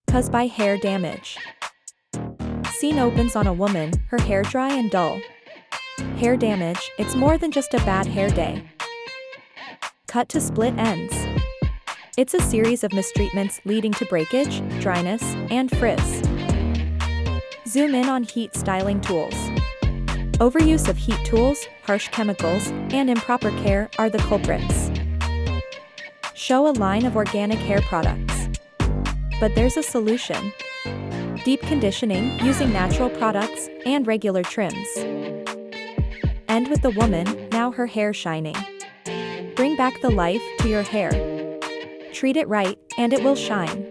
caused by hair damage. Scene opens on a woman, her hair dry and dull. Hair damage, it's more than just a bad hair day. Cut to split ends. It's a series of mistreatments leading to breakage, dryness, and frizz. Zoom in on heat styling tools. Overuse of heat tools, harsh chemicals, and improper care are the culprits. Show a line of organic hair products. But there's a solution. Deep conditioning using natural products and regular trims. End with the woman, now her hair shining. Bring back the life to your hair. Treat it right, and it will shine.